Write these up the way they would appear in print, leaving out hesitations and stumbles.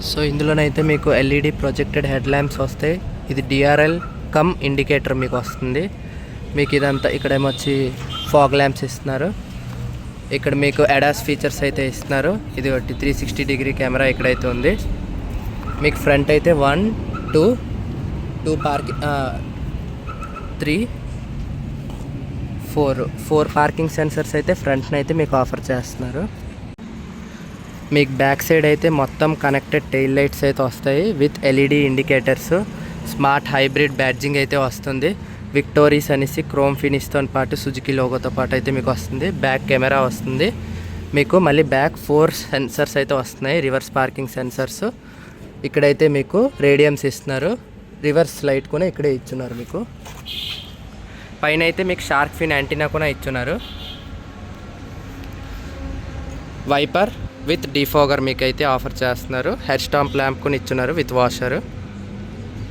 So ఇందులోనైతే మీకు LED projected head lamps వస్తాయి. ఇది డిఆర్ఎల్ కమ్ ఇండికేటర్ మీకు వస్తుంది. మీకు ఇదంతా ఇక్కడ ఏమొచ్చి ఫాగ్ ల్యాంప్స్ ఇస్తున్నారు. ఇక్కడ మీకు అడాస్ ఫీచర్స్ అయితే ఇస్తున్నారు. ఇది ఒకటి 360 డిగ్రీ కెమెరా ఇక్కడైతే ఉంది. మీకు ఫ్రంట్ అయితే 1 2 పార్కింగ్ 3 4 పార్కింగ్ సెన్సర్స్ అయితే ఫ్రంట్ని అయితే మీకు ఆఫర్ చేస్తున్నారు. మీకు బ్యాక్ సైడ్ అయితే మొత్తం కనెక్టెడ్ టెయిల్ లైట్స్ అయితే వస్తాయి with LED indicators. Smart hybrid badging అయితే వస్తుంది. విక్టోరీస్ అనేసి క్రోమ్ ఫినిష్తో పాటు సుజుకి లోగోతో పాటు అయితే మీకు వస్తుంది. బ్యాక్ కెమెరా వస్తుంది. మీకు మళ్ళీ బ్యాక్ 4 సెన్సర్స్ అయితే వస్తున్నాయి, రివర్స్ పార్కింగ్ సెన్సర్స్. ఇక్కడైతే మీకు రేడియమ్స్ ఇస్తున్నారు. రివర్స్ లైట్ కూడా ఇక్కడే ఇచ్చున్నారు. మీకు పైన అయితే మీకు షార్క్ ఫిన్ యాంటీనా కూడా ఇచ్చున్నారు. వైపర్ విత్ డిఫాగర్ మీకు అయితే ఆఫర్ చేస్తున్నారు. హెడ్ స్టాంప్ ల్యాంప్ కూడా ఇచ్చున్నారు విత్ వాషర్.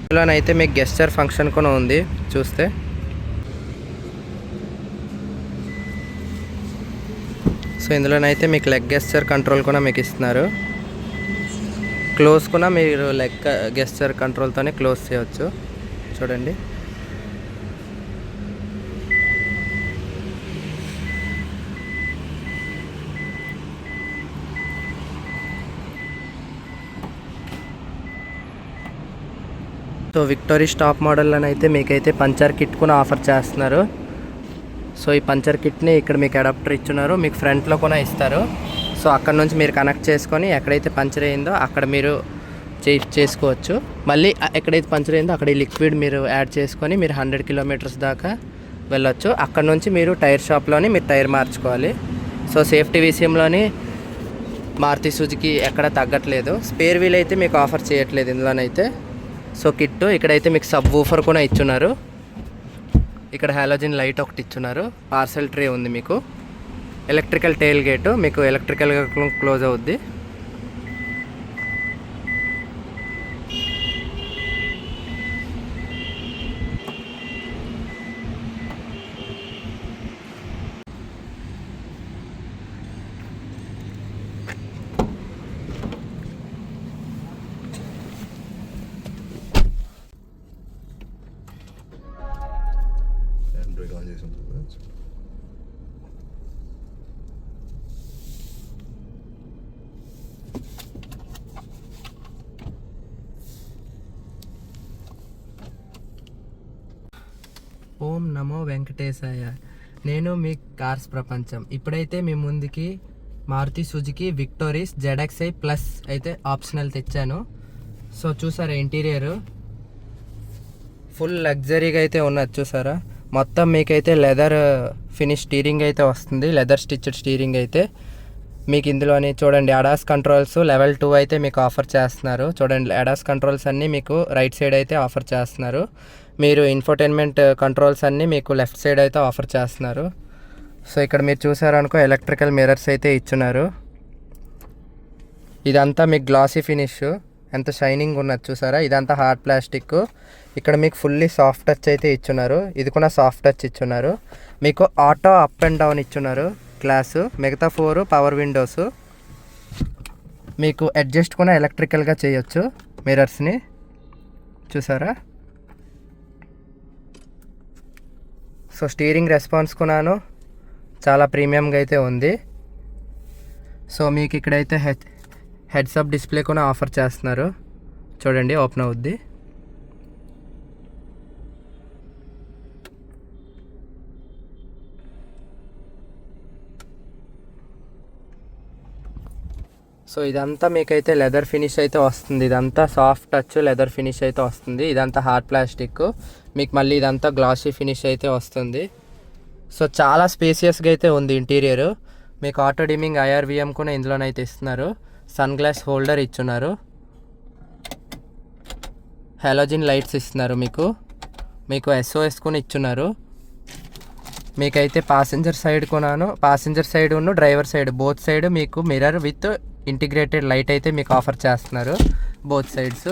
ఇందులోనైతే మీకు గెస్చర్ ఫంక్షన్ కూడా ఉంది చూస్తే. సో ఇందులోనైతే మీకు లెగ్ గెస్చర్ కంట్రోల్ కూడా మీకు ఇస్తున్నారు. క్లోజ్ కూడా మీరు లెగ్ గెస్చర్ కంట్రోల్తోనే క్లోజ్ చేయవచ్చు. చూడండి. సో విక్టోరీ టాప్ మోడల్లోనైతే అయితే మీకైతే పంచర్ కిట్ కూడా ఆఫర్ చేస్తున్నారు. సో ఈ పంచర్ కిట్ని ఇక్కడ మీకు అడాప్టర్ ఇచ్చున్నారు. మీకు ఫ్రంట్లో కూడా ఇస్తారు. సో అక్కడ నుంచి మీరు కనెక్ట్ చేసుకొని ఎక్కడైతే పంచర్ అయిందో అక్కడ మీరు చేసుకోవచ్చు. మళ్ళీ ఎక్కడైతే పంచర్ అయిందో అక్కడ ఈ లిక్విడ్ మీరు యాడ్ చేసుకొని మీరు 100 కిలోమీటర్స్ దాకా వెళ్ళొచ్చు. అక్కడ నుంచి మీరు టైర్ షాప్లోని మీరు టైర్ మార్చుకోవాలి. సో సేఫ్టీ విషయంలోని మారుతి సుజుకి ఎక్కడ తగ్గట్లేదు. స్పేర్ వీల్ అయితే మీకు ఆఫర్ చేయట్లేదు ఇందులోనైతే. సో కిట్ ఇక్కడైతే మీకు సబ్ వూఫర్ కూడా ఇచ్చున్నారు. ఇక్కడ హాలోజిన్ లైట్ ఒకటి ఇచ్చున్నారు. పార్సల్ ట్రే ఉంది. మీకు ఎలక్ట్రికల్ టెయిల్ గేటు మీకు ఎలక్ట్రికల్గా క్లోజ్ అవుద్ది. ఓం నమో వెంకటేశాయ. నేను మీ కార్స్ ప్రపంచం. ఇప్పుడైతే మీ ముందుకి Maruti Suzuki Victoris ZXi plus అయితే ఆప్షనల్ తెచ్చాను. సో చూసారా ఇంటీరియర్ ఫుల్ లగ్జరీగా అయితే ఉన్నది. చూసారా మొత్తం మీకైతే లెదర్ ఫినిష్ స్టీరింగ్ అయితే వస్తుంది. లెదర్ స్టిచ్డ్ స్టీరింగ్ అయితే మీకు ఇందులోని చూడండి. అడాస్ కంట్రోల్స్ లెవెల్ 2 అయితే మీకు ఆఫర్ చేస్తున్నారు. చూడండి అడాస్ కంట్రోల్స్ అన్నీ మీకు రైట్ సైడ్ అయితే ఆఫర్ చేస్తున్నారు. మీరు ఇన్ఫోటైన్మెంట్ కంట్రోల్స్ అన్నీ మీకు లెఫ్ట్ సైడ్ అయితే ఆఫర్ చేస్తున్నారు. సో ఇక్కడ మీరు చూసారనుకో ఎలక్ట్రికల్ మిర్రర్స్ అయితే ఇచ్చున్నారు. ఇదంతా మీకు గ్లాసీ ఫినిష్ ఎంత షైనింగ్ ఉన్నది చూసారా. ఇదంతా హార్డ్ ప్లాస్టిక్. ఇక్కడ మీకు ఫుల్లీ సాఫ్ట్ టచ్ అయితే ఇచ్చున్నారు. ఇది కూడా సాఫ్ట్ టచ్ ఇచ్చున్నారు. మీకు ఆటో అప్ అండ్ డౌన్ ఇచ్చున్నారు గ్లాసు. మిగతా 4 పవర్ విండోస్. మీకు అడ్జస్ట్ కూడా ఎలక్ట్రికల్గా చేయొచ్చు మిర్రర్స్ని. చూసారా. సో స్టీరింగ్ రెస్పాన్స్ కూడాను చాలా ప్రీమియంగా అయితే ఉంది. సో మీకు ఇక్కడైతే హెడ్స్ అప్ డిస్ప్లే కూడా ఆఫర్ చేస్తున్నారు. చూడండి ఓపెన్ అవుద్ది. సో ఇదంతా మీకైతే లెదర్ ఫినిష్ అయితే వస్తుంది. ఇదంతా సాఫ్ట్ టచ్ లెదర్ ఫినిష్ అయితే వస్తుంది. ఇదంతా హార్డ్ ప్లాస్టిక్. మీకు మళ్ళీ ఇదంతా గ్లాసీ ఫినిష్ అయితే వస్తుంది. సో చాలా స్పేసియస్గా అయితే ఉంది ఇంటీరియర్. మీకు ఆటో డిమింగ్ IRVM కూడా ఇందులోనైతే ఇస్తున్నారు. సన్ గ్లాస్ హోల్డర్ ఇచ్చున్నారు. హాలోజిన్ లైట్స్ ఇస్తున్నారు. మీకు SOS కూడా ఇచ్చున్నారు. మీకైతే పాసెంజర్ సైడ్ కొనాను, పాసెంజర్ సైడ్ ఉన్న డ్రైవర్ సైడ్ బోత్ సైడ్ మీకు మిర్రర్ విత్ ఇంటిగ్రేటెడ్ లైట్ అయితే మీకు ఆఫర్ చేస్తున్నారు బోత్ సైడ్స్.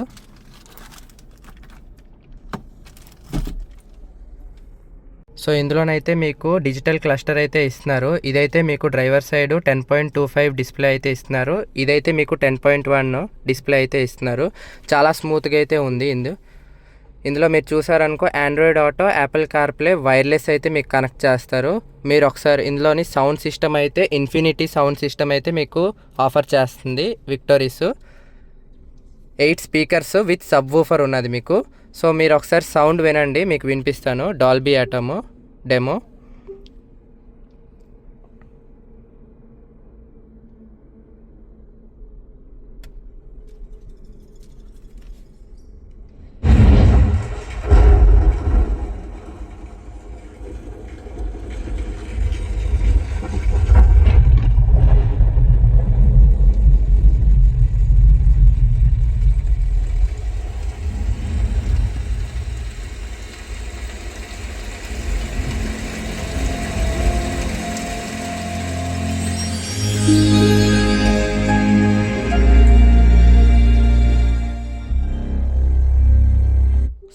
సో ఇందులోనైతే మీకు డిజిటల్ క్లస్టర్ అయితే ఇస్తున్నారు. ఇదైతే మీకు డ్రైవర్ సైడ్ 10.25 డిస్ప్లే అయితే ఇస్తున్నారు. ఇదైతే మీకు 10.1 డిస్ప్లే అయితే ఇస్తున్నారు. చాలా స్మూత్గా అయితే ఉంది. ఇందులో మీరు చూసారనుకో Android Auto, Apple CarPlay, wireless అయితే మీకు కనెక్ట్ చేస్తారు. మీరు ఒకసారి ఇందులోని సౌండ్ సిస్టమ్ అయితే ఇన్ఫినిటీ సౌండ్ సిస్టమ్ అయితే మీకు ఆఫర్ చేస్తుంది Victoris. 8 speakers with subwoofer ఉన్నది మీకు. సో మీరు ఒకసారి సౌండ్ వినండి, మీకు వినిపిస్తాను. Dolby Atmos demo.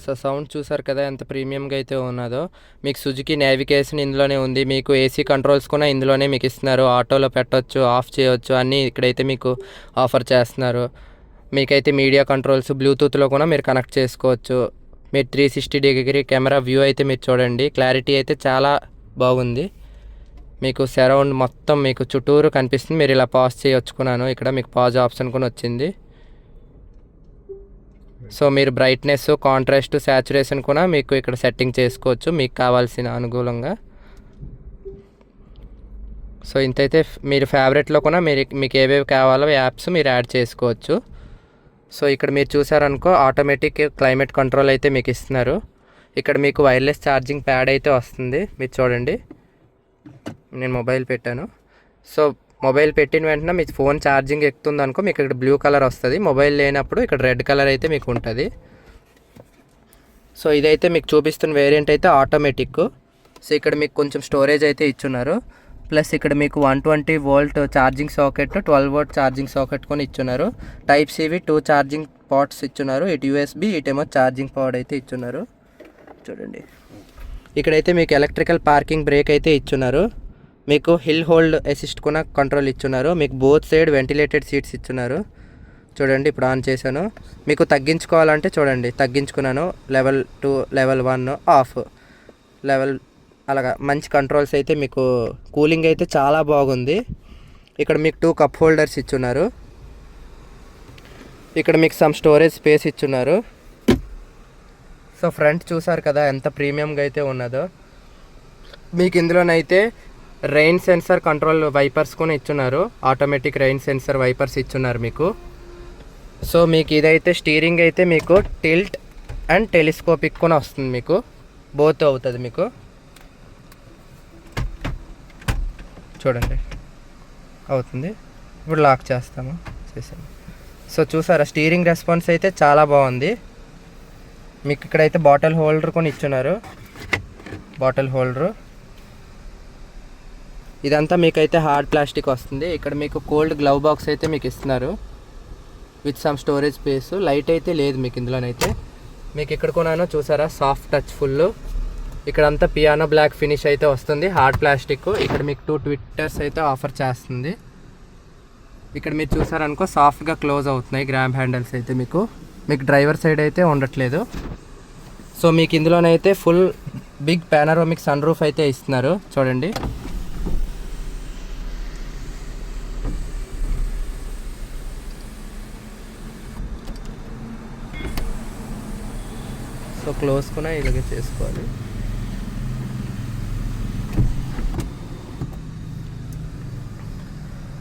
So sound చూసారు కదా ఎంత ప్రీమియంగా అయితే ఉన్నదో. మీకు సుజుకి నావిగేషన్ ఇందులోనే ఉంది. మీకు ఏసీ కంట్రోల్స్ కూడా ఇందులోనే మీకు ఇస్తున్నారు. ఆటోలో పెట్టవచ్చు, ఆఫ్ చేయవచ్చు, అన్నీ ఇక్కడైతే మీకు ఆఫర్ చేస్తున్నారు. మీకైతే మీడియా కంట్రోల్స్ బ్లూటూత్లో కూడా మీరు కనెక్ట్ చేసుకోవచ్చు. మీరు 360 డిగ్రీ కెమెరా వ్యూ అయితే మీరు చూడండి. క్లారిటీ అయితే చాలా బాగుంది. మీకు సరౌండ్ మొత్తం మీకు చుట్టూరు కనిపిస్తుంది. మీరు ఇలా పాజ్ చేయొచ్చుకున్నాను. ఇక్కడ మీకు పాజ్ ఆప్షన్ కూడా వచ్చింది. సో మీరు బ్రైట్నెస్, కాంట్రాస్ట్, శాచురేషన్ కూడా మీకు ఇక్కడ సెట్టింగ్ చేసుకోవచ్చు మీకు కావాల్సిన అనుకూలంగా. సో ఇంతైతే మీరు ఫేవరెట్లో కూడా మీకు ఏవేవి కావాలో యాప్స్ మీరు యాడ్ చేసుకోవచ్చు. సో ఇక్కడ మీరు చూసారనుకో ఆటోమేటిక్ క్లైమేట్ కంట్రోల్ అయితే మీకు ఇస్తున్నారు. ఇక్కడ మీకు వైర్లెస్ ఛార్జింగ్ ప్యాడ్ అయితే వస్తుంది. మీరు చూడండి, నేను మొబైల్ పెట్టాను. సో మొబైల్ పెట్టిన వెంటనే మీ ఫోన్ ఛార్జింగ్ ఎక్కుతుంది అనుకో, మీకు ఇక్కడ బ్లూ కలర్ వస్తుంది. మొబైల్ లేనప్పుడు ఇక్కడ రెడ్ కలర్ అయితే మీకు ఉంటుంది. సో ఇదైతే మీకు చూపిస్తున్న వేరియంట్ అయితే ఆటోమేటిక్. సో ఇక్కడ మీకు కొంచెం స్టోరేజ్ అయితే ఇచ్చున్నారు. ప్లస్ ఇక్కడ మీకు 120 volt charging socket, 12 volt charging socket కొని ఇచ్చున్నారు. టైప్ సివి 2 ఛార్జింగ్ పార్ట్స్ ఇచ్చున్నారు. ఇటు యూఎస్బి, ఇటేమో ఛార్జింగ్ పాడ్ అయితే ఇచ్చున్నారు. చూడండి, ఇక్కడైతే మీకు ఎలక్ట్రికల్ పార్కింగ్ బ్రేక్ అయితే ఇచ్చున్నారు. మీకు హిల్ హోల్డ్ అసిస్ట్ కూడా కంట్రోల్ ఇచ్చున్నారు. మీకు బోత్ సైడ్ వెంటిలేటెడ్ సీట్స్ ఇచ్చున్నారు. చూడండి, ఇప్పుడు ఆన్ చేశాను. మీకు తగ్గించుకోవాలంటే చూడండి, తగ్గించుకున్నాను. లెవెల్ 2, లెవెల్ 1 ఆఫ్, లెవెల్ అలాగా మంచి కంట్రోల్స్ అయితే మీకు. కూలింగ్ అయితే చాలా బాగుంది. ఇక్కడ మీకు 2 కప్ హోల్డర్స్ ఇచ్చున్నారు. ఇక్కడ మీకు సమ్ స్టోరేజ్ స్పేస్ ఇచ్చున్నారు. సో ఫ్రంట్ చూసారు కదా ఎంత ప్రీమియంగా అయితే ఉన్నదో. మీకు ఇందులోనైతే రెయిన్ సెన్సర్ కంట్రోల్ వైపర్స్ కూడా ఇచ్చున్నారు. ఆటోమేటిక్ రెయిన్ సెన్సర్ వైపర్స్ ఇచ్చున్నారు మీకు. సో మీకు ఇదైతే స్టీరింగ్ అయితే మీకు టిల్ట్ అండ్ టెలిస్కోపిక్ కూడా వస్తుంది. మీకు బోత్ అవుతుంది. మీకు చూడండి అవుతుంది. ఇప్పుడు లాక్ చేస్తాము, చేసాము. సో చూసారా, స్టీరింగ్ రెస్పాన్స్ అయితే చాలా బాగుంది. మీకు ఇక్కడైతే బాటిల్ హోల్డర్ కూడా ఇచ్చున్నారు. బాటిల్ హోల్డరు ఇదంతా మీకైతే హార్డ్ ప్లాస్టిక్ వస్తుంది. ఇక్కడ మీకు కోల్డ్ గ్లవ్ బాక్స్ అయితే మీకు ఇస్తున్నారు with some storage space. Light అయితే లేదు మీకు ఇందులోనైతే. మీకు ఇక్కడ కొన్నాను చూసారా, సాఫ్ట్ టచ్ ఫుల్. ఇక్కడంతా పియానో బ్లాక్ ఫినిష్ అయితే వస్తుంది, హార్డ్ ప్లాస్టిక్. ఇక్కడ మీకు 2 ట్విట్టర్స్ అయితే ఆఫర్ చేస్తుంది. ఇక్కడ మీరు చూసారనుకో సాఫ్ట్గా క్లోజ్ అవుతున్నాయి గ్రామ్ హ్యాండిల్స్ అయితే మీకు డ్రైవర్ సైడ్ అయితే ఉండట్లేదు. సో మీకు ఇందులోనైతే full big panoramic sunroof అయితే ఇస్తున్నారు. చూడండి, సో క్లోజ్ కూడా ఇలాగే చేసుకోవాలి.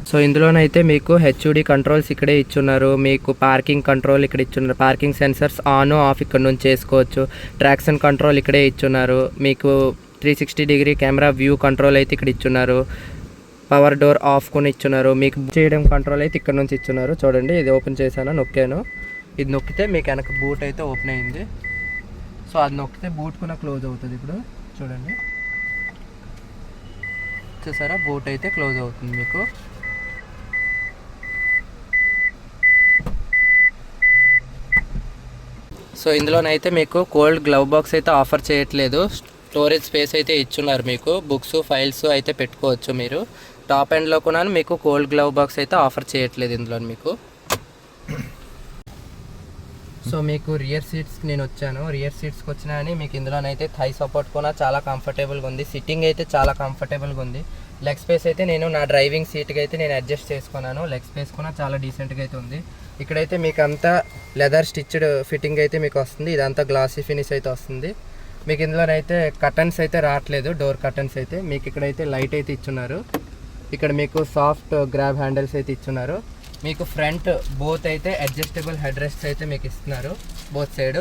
సో ఇందులోనైతే మీకు హెచ్యూడి కంట్రోల్స్ ఇక్కడే ఇచ్చున్నారు. మీకు పార్కింగ్ కంట్రోల్ ఇక్కడ ఇచ్చున్నారు. పార్కింగ్ సెన్సర్స్ ఆన్ ఆఫ్ ఇక్కడ నుంచి చేసుకోవచ్చు. ట్రాక్షన్ కంట్రోల్ ఇక్కడే ఇచ్చున్నారు. మీకు 360 డిగ్రీ కెమెరా వ్యూ కంట్రోల్ అయితే ఇక్కడ ఇచ్చున్నారు. పవర్ డోర్ ఆఫ్ కొని ఇచ్చున్నారు. మీకు బుక్ చేయడం కంట్రోల్ అయితే ఇక్కడ నుంచి ఇచ్చున్నారు. చూడండి, ఇది ఓపెన్ చేశాను, నొక్కాను. ఇది నొక్కితే మీకు వెనక బూట్ అయితే ఓపెన్ అయింది. సో అది నొక్కితే బూట్ కూడా క్లోజ్ అవుతుంది. ఇప్పుడు చూడండి, చూసారా, బూట్ అయితే క్లోజ్ అవుతుంది మీకు. సో ఇందులోనైతే మీకు కోల్డ్ గ్లవ్ బాక్స్ అయితే ఆఫర్ చేయట్లేదు. స్టోరేజ్ స్పేస్ అయితే ఇచ్చున్నారు మీకు. బుక్స్ ఫైల్స్ అయితే పెట్టుకోవచ్చు మీరు. టాప్ ఎండ్లో కూడా మీకు కోల్డ్ గ్లవ్ బాక్స్ అయితే ఆఫర్ చేయట్లేదు ఇందులో మీకు. సో మీకు రియర్ సీట్స్ నేను వచ్చాను. రియర్ సీట్స్కి వచ్చినా అని మీకు ఇందులోనైతే థై సపోర్ట్ కూడా చాలా కంఫర్టబుల్గా ఉంది. సిట్టింగ్ అయితే చాలా కంఫర్టబుల్గా ఉంది. లెగ్ స్పేస్ అయితే నేను నా డ్రైవింగ్ సీట్కి అయితే నేను అడ్జస్ట్ చేసుకున్నాను. లెగ్ స్పేస్ కూడా చాలా డీసెంట్గా అయితే ఉంది. ఇక్కడైతే మీకు అంతా లెదర్ స్టిచ్డ్ ఫిట్టింగ్ అయితే మీకు వస్తుంది. ఇదంతా గ్లాసీ ఫినిష్ అయితే వస్తుంది. మీకు ఇందులోనైతే కర్టన్స్ అయితే రావట్లేదు, డోర్ కర్టన్స్ అయితే. మీకు ఇక్కడైతే లైట్ అయితే ఇచ్చున్నారు. ఇక్కడ మీకు సాఫ్ట్ గ్రాబ్ హ్యాండిల్స్ అయితే ఇచ్చున్నారు. మీకు ఫ్రంట్ బోత్ అయితే అడ్జస్టబుల్ హెడ్ రెస్ట్స్ అయితే మీకు ఇస్తున్నారు బోత్ సైడ్.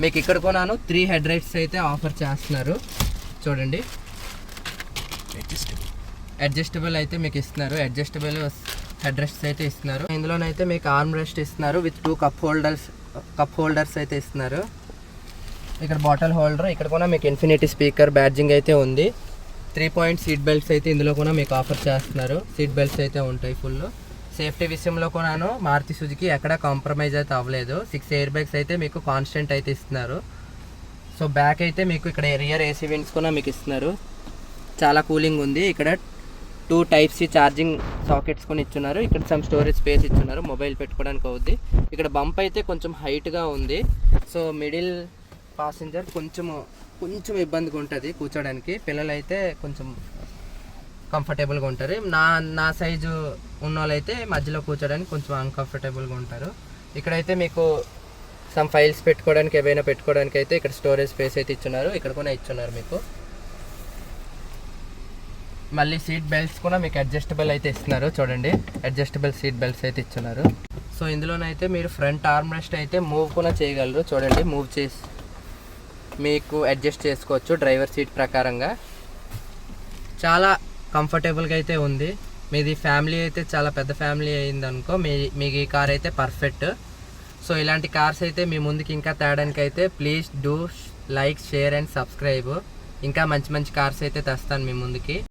మీకు ఇక్కడ కొన్నాను 3 హెడ్ రెస్ట్స్ అయితే ఆఫర్ చేస్తున్నారు. చూడండి, అడ్జస్టబుల్ అయితే మీకు ఇస్తున్నారు. అడ్జస్టబుల్ హెడ్ రెస్ట్స్ అయితే ఇస్తున్నారు. ఇందులోనైతే మీకు ఆర్మ్ రెస్ట్ ఇస్తున్నారు విత్ 2 కప్ హోల్డర్స్ అయితే ఇస్తున్నారు. ఇక్కడ బాటిల్ హోల్డర్, ఇక్కడ కూడా మీకు ఇన్ఫినిటీ స్పీకర్ బ్యాడ్జింగ్ అయితే ఉంది. 3 పాయింట్ సీట్ బెల్ట్స్ అయితే ఇందులో కూడా మీకు ఆఫర్ చేస్తున్నారు. సీట్ బెల్ట్స్ అయితే ఉంటాయి ఫుల్. సేఫ్టీ విషయంలో కూడాను మారుతి సుజుకి ఎక్కడ కాంప్రమైజ్ అయితే అవ్వలేదు. 6 ఎయిర్ బ్యాగ్స్ అయితే మీకు కాన్స్టెంట్ అయితే ఇస్తున్నారు. సో బ్యాక్ అయితే మీకు ఇక్కడ రియర్ ఏసీ విండ్స్ కూడా మీకు ఇస్తున్నారు. చాలా కూలింగ్ ఉంది. ఇక్కడ 2 టైప్-C ఛార్జింగ్ సాకెట్స్ కూడా ఇచ్చున్నారు. ఇక్కడ సమ్ స్టోరేజ్ స్పేస్ ఇచ్చున్నారు, మొబైల్ పెట్టుకోవడానికి అవుద్ది. ఇక్కడ బంప్ అయితే కొంచెం హైట్గా ఉంది. సో మిడిల్ పాసెంజర్ కొంచెం ఇబ్బందిగా ఉంటుంది కూర్చోడానికి. పిల్లలు అయితే కొంచెం కంఫర్టబుల్గా ఉంటారు. నా సైజు ఉన్న వాళ్ళైతే మధ్యలో కూర్చోడానికి కొంచెం అన్కంఫర్టబుల్గా ఉంటారు. ఇక్కడైతే మీకు సమ్ ఫైల్స్ పెట్టుకోవడానికి ఏవైనా పెట్టుకోవడానికి అయితే ఇక్కడ స్టోరేజ్ స్పేస్ అయితే ఇచ్చున్నారు. ఇక్కడ కూడా ఇచ్చున్నారు మీకు. మళ్ళీ సీట్ బెల్ట్స్ కూడా మీకు అడ్జస్టబుల్ అయితే ఇస్తున్నారు. చూడండి, అడ్జస్టబుల్ సీట్ బెల్ట్స్ అయితే ఇచ్చున్నారు. సో ఇందులోనైతే మీరు ఫ్రంట్ ఆర్మ్ రెస్ట్ అయితే మూవ్ కూడా చేయగలరు. చూడండి, మూవ్ చేసి మీకు అడ్జస్ట్ చేసుకోవచ్చు డ్రైవర్ సీట్ ప్రకారంగా. చాలా కంఫర్టబుల్గా అయితే ఉంది. మీది ఫ్యామిలీ అయితే చాలా పెద్ద ఫ్యామిలీ అయిందనుకో మీకు ఈ కార్ అయితే పర్ఫెక్ట్. సో ఇలాంటి కార్స్ అయితే మీ ముందుకి ఇంకా తేడానికి అయితే please do like, share and subscribe. ఇంకా మంచి కార్స్ అయితే తెస్తాను మీ ముందుకి.